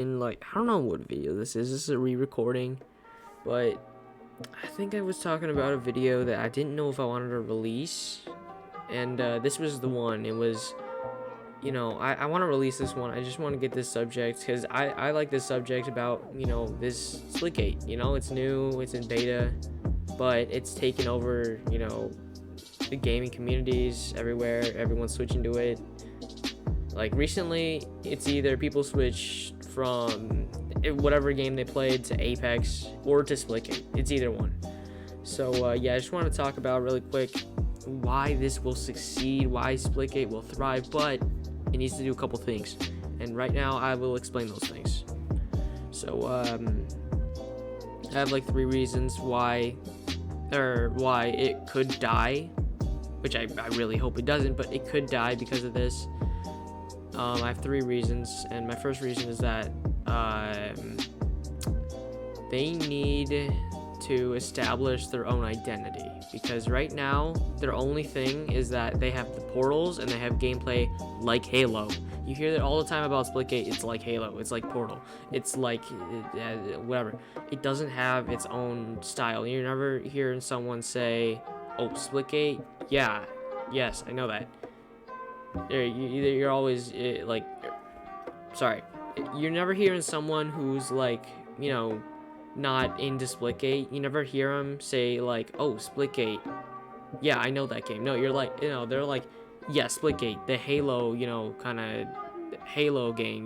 in like I don't know what video this is. This is a re-recording, but I think I was talking about a video that I didn't know if I wanted to release, and this was the one. It was, I want to release this one. I just want to get this subject because I like this subject about this Splitgate. It's new, it's in beta, but it's taken over the gaming communities everywhere. Everyone's switching to it. Like recently, it's either people switch from whatever game they played to Apex or to Splitgate. It's either one. So yeah, I just want to talk about really quick why this will succeed, why Splitgate will thrive, but it needs to do a couple things. And right now, I will explain those things. So I have like 3 reasons why it could die, which I really hope it doesn't, but it could die because of this. I have 3 reasons, and my first reason is that they need to establish their own identity, because right now their only thing is that they have the portals and they have gameplay like Halo. You hear that all the time about Splitgate. It's like Halo, it's like Portal, it's like whatever. It doesn't have its own style. You're never hearing someone say, oh, Splitgate, yeah, yes, I know that. You're always like, sorry, you're never hearing someone who's like, not into Splitgate. You never hear them say like, oh, Splitgate, yeah, I know that game. No, you're like, they're like, yeah, Splitgate, the Halo, kind of Halo game,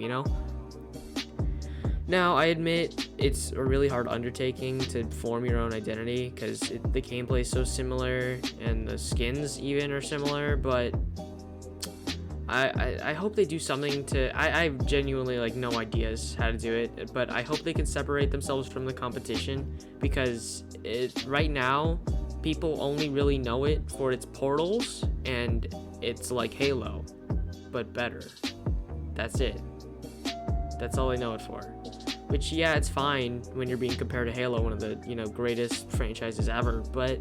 Now, I admit it's a really hard undertaking to form your own identity because the gameplay is so similar and the skins even are similar, but I hope they do something to. I genuinely like no ideas how to do it, but I hope they can separate themselves from the competition, because right now people only really know it for its portals and it's like Halo, but better. That's it. That's all I know it for. Which, yeah, it's fine when you're being compared to Halo, one of the greatest franchises ever, but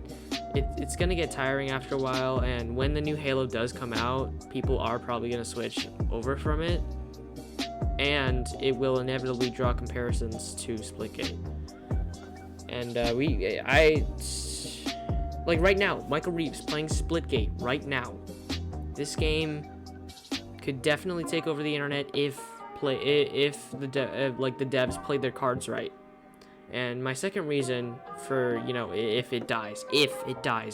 it's gonna get tiring after a while, and when the new Halo does come out, people are probably gonna switch over from it, and it will inevitably draw comparisons to Splitgate. And like right now, Michael Reeves playing Splitgate right now. This game could definitely take over the internet if the devs played their cards right. And my second reason for, if it dies,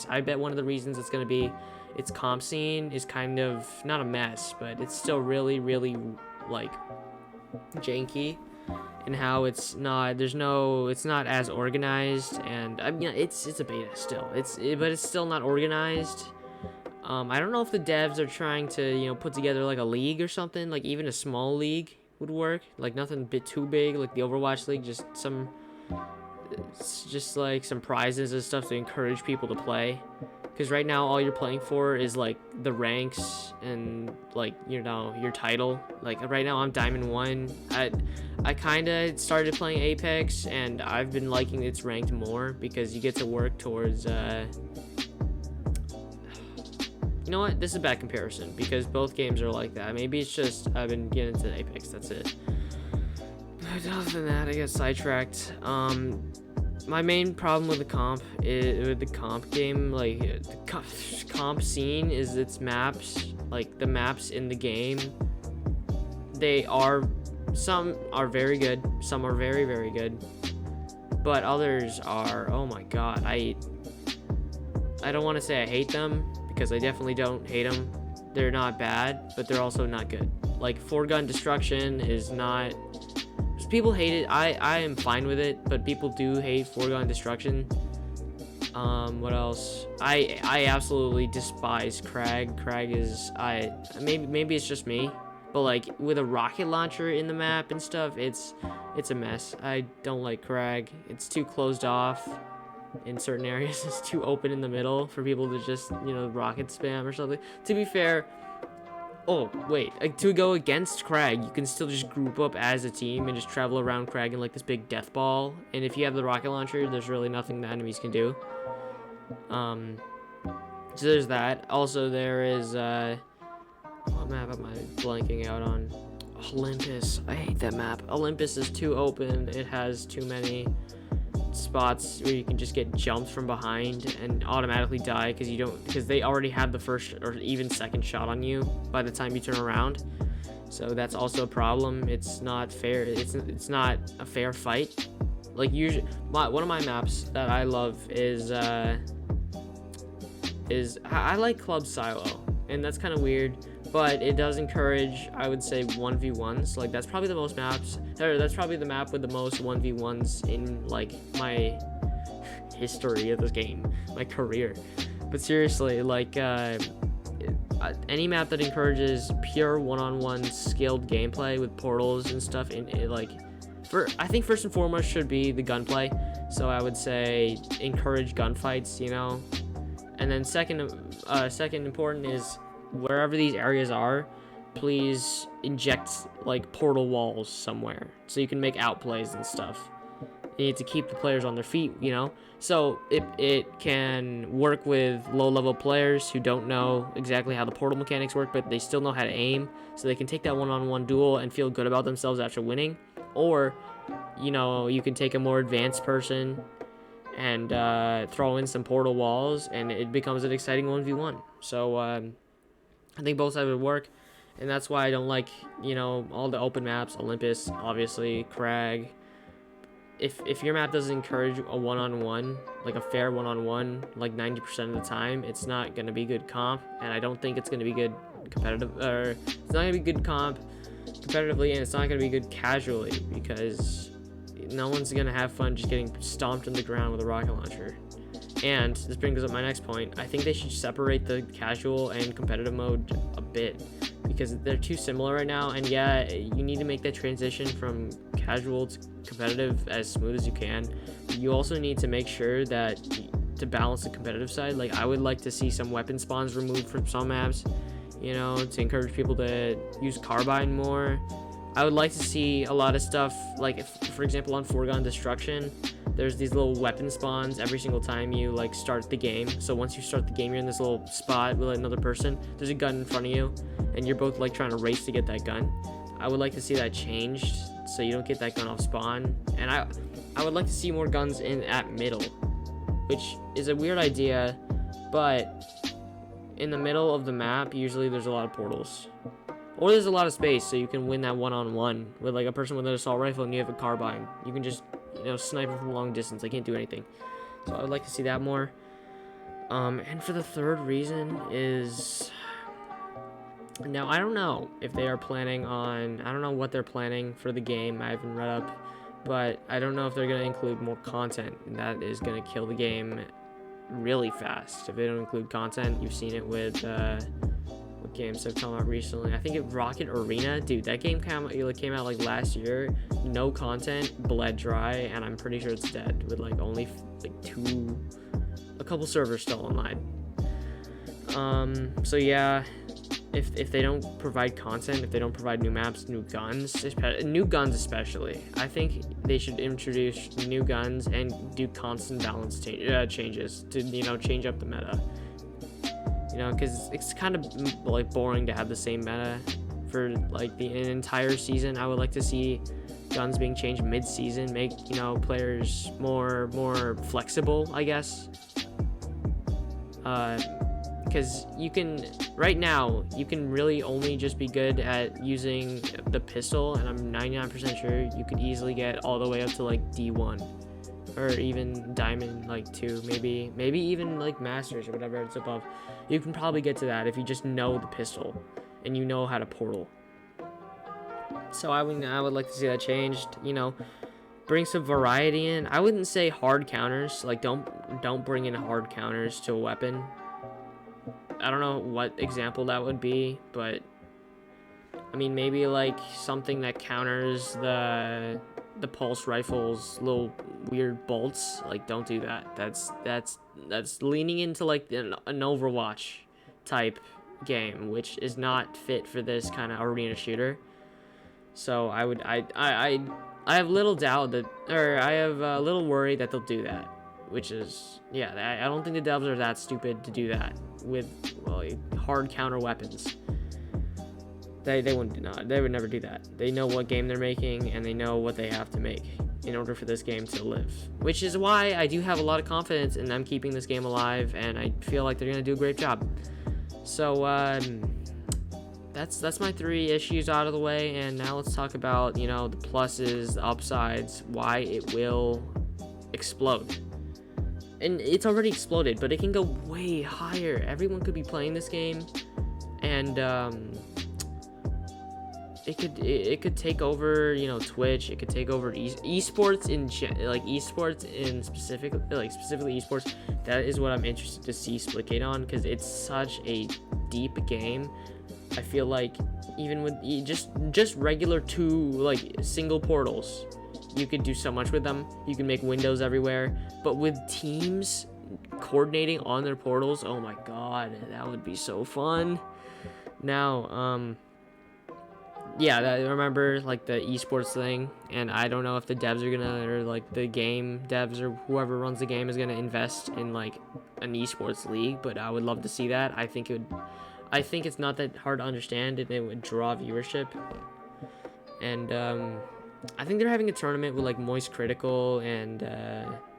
I bet one of the reasons it's going to be its comp scene is kind of not a mess, but it's still really, really like janky in how it's not as organized. And I mean, it's a beta still, but it's still not organized. I don't know if the devs are trying to, put together like a league or something, like even a small league would work, like nothing a bit too big, like the Overwatch League, just like some prizes and stuff to encourage people to play, because right now all you're playing for is like the ranks and like your title. Like right now I'm Diamond 1. I kind of started playing Apex, and I've been liking its ranked more because you get to work towards you know what? This is a bad comparison because both games are like that. Maybe it's just I've been getting into Apex. That's it. But other than that, I get sidetracked. My main problem with the comp game, like the comp scene, is its maps. Like the maps in the game, some are very good, some are very, very good, but others are, oh my god, I don't want to say I hate them, because I definitely don't hate them. They're not bad, but they're also not good. Like foregone destruction is not. People hate it. I am fine with it, but people do hate foregone destruction. What else? I absolutely despise Crag. Crag is maybe it's just me, but like with a rocket launcher in the map and stuff, it's a mess. I don't like Crag. It's too closed off in certain areas. It's too open in the middle for people to just rocket spam or something. To be fair, oh wait, to go against Crag, you can still just group up as a team and just travel around Crag in like this big death ball, and if you have the rocket launcher, there's really nothing the enemies can do. So there's that. Also, there is what map am I blanking out on? Olympus. I hate that map. Olympus is too open. It has too many spots where you can just get jumped from behind and automatically die because they already have the first or even second shot on you by the time you turn around. So that's also a problem. It's not fair. It's not a fair fight. Like usually, one of my maps that I love is I like Club Silo, and that's kind of weird, but it does encourage, I would say, 1v1s. Like that's probably the most maps, or that's probably the map with the most 1v1s in like my history of this game, my career. But seriously, like any map that encourages pure one-on-one skilled gameplay with portals and stuff, I think first and foremost should be the gunplay. So I would say encourage gunfights, you know. And then second important is wherever these areas are, please inject like portal walls somewhere so you can make outplays and stuff. You need to keep the players on their feet, you know. So it can work with low-level players who don't know exactly how the portal mechanics work, but they still know how to aim, so they can take that one-on-one duel and feel good about themselves after winning. Or, you know, you can take a more advanced person and throw in some portal walls, and it becomes an exciting 1v1. So I think both sides would work, and that's why I don't like, you know, all the open maps. Olympus, obviously, Crag. If your map doesn't encourage a one-on-one, like a fair one-on-one, like 90% of the time, it's not gonna be good comp, and I don't think it's gonna be good competitive, or it's not gonna be good comp competitively, and it's not gonna be good casually, because no one's gonna have fun just getting stomped on the ground with a rocket launcher. And this brings up my next point. I think they should separate the casual and competitive mode a bit, because they're too similar right now. And yeah, you need to make that transition from casual to competitive as smooth as you can. You also need to make sure that to balance the competitive side, like I would like to see some weapon spawns removed from some maps, you know, to encourage people to use carbine more. I would like to see a lot of stuff, like if, for example, on Foregone Destruction, there's these little weapon spawns every single time you like start the game. So once you start the game, you're in this little spot with another person. There's a gun in front of you, and you're both like trying to race to get that gun. I would like to see that changed so you don't get that gun off spawn. And I would like to see more guns in at middle, which is a weird idea, but in the middle of the map, usually there's a lot of portals. Or there's a lot of space, so you can win that one-on-one with like a person with an assault rifle and you have a carbine. You can just, you know, snipe from long distance. They can't do anything. So I would like to see that more. And for the third reason is, now I don't know if they are planning on, I don't know what they're planning for the game. I haven't read up, but I don't know if they're going to include more content. And that is going to kill the game really fast. If they don't include content, you've seen it with what games have come out recently. I think Rocket Arena, dude, that game came out like last year. No content, bled dry, and I'm pretty sure it's dead with like only like a couple servers still online. So yeah, if they don't provide content, if they don't provide new maps, new guns especially, I think they should introduce new guns and do constant balance changes to, you know, change up the meta. You know, because it's kind of like boring to have the same meta for like an entire season. I would like to see guns being changed mid-season, make, you know, players more flexible, I guess. Because right now you can really only just be good at using the pistol, and I'm 99% sure you could easily get all the way up to like D1 or even Diamond, like 2, maybe even like Masters or whatever it's above. You can probably get to that if you just know the pistol and you know how to portal. So I would like to see that changed, you know, bring some variety in. I wouldn't say hard counters, like don't bring in hard counters to a weapon. I don't know what example that would be, but I mean, maybe like something that counters the pulse rifle's little weird bolts. Like, don't do that. That's leaning into like an Overwatch type game, which is not fit for this kind of arena shooter. So I have little doubt that, or I have a little worry that they'll do that, which is, yeah, I don't think the devs are that stupid to do that with, well, hard counter weapons. They wouldn't not. They would never do that. They know what game they're making, and they know what they have to make in order for this game to live. Which is why I do have a lot of confidence in them keeping this game alive, and I feel like they're gonna do a great job. So that's my 3 issues out of the way, and now let's talk about, you know, the pluses, the upsides, why it will explode. And it's already exploded, but it can go way higher. Everyone could be playing this game, and it could take over, you know, Twitch. It could take over esports specifically esports. That is what I'm interested to see Splitgate on, because it's such a deep game. I feel like even with just regular single portals, you could do so much with them. You can make windows everywhere, but with teams coordinating on their portals, oh my god, that would be so fun. Now, yeah, I remember like the esports thing, and I don't know if the devs are gonna, or like the game devs or whoever runs the game is gonna invest in like an esports league, but I would love to see that. I think it's not that hard to understand, and it would draw viewership. And I think they're having a tournament with like Moist Critical and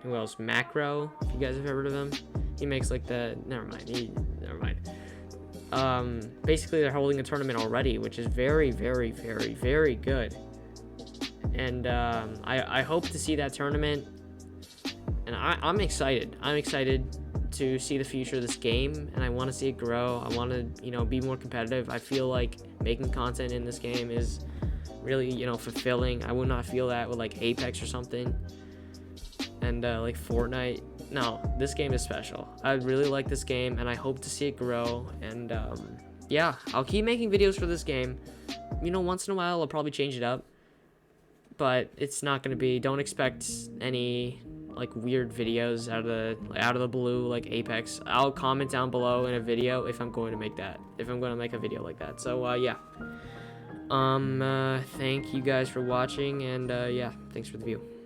who else? Macro, if you guys have heard of him. He makes like never mind. Basically they're holding a tournament already, which is very, very, very, very good. And I hope to see that tournament, and I'm excited. I'm excited to see the future of this game, and I want to see it grow. I want to, you know, be more competitive. I feel like making content in this game is really, you know, fulfilling. I would not feel that with like Apex or something, and like Fortnite. No, this game is special. I really like this game, and I hope to see it grow. And yeah, I'll keep making videos for this game. You know, once in a while I'll probably change it up, but it's not gonna be, don't expect any like weird videos out of the blue like Apex. I'll comment down below in a video if I'm going to make a video like that. So yeah, thank you guys for watching, and yeah, thanks for the view.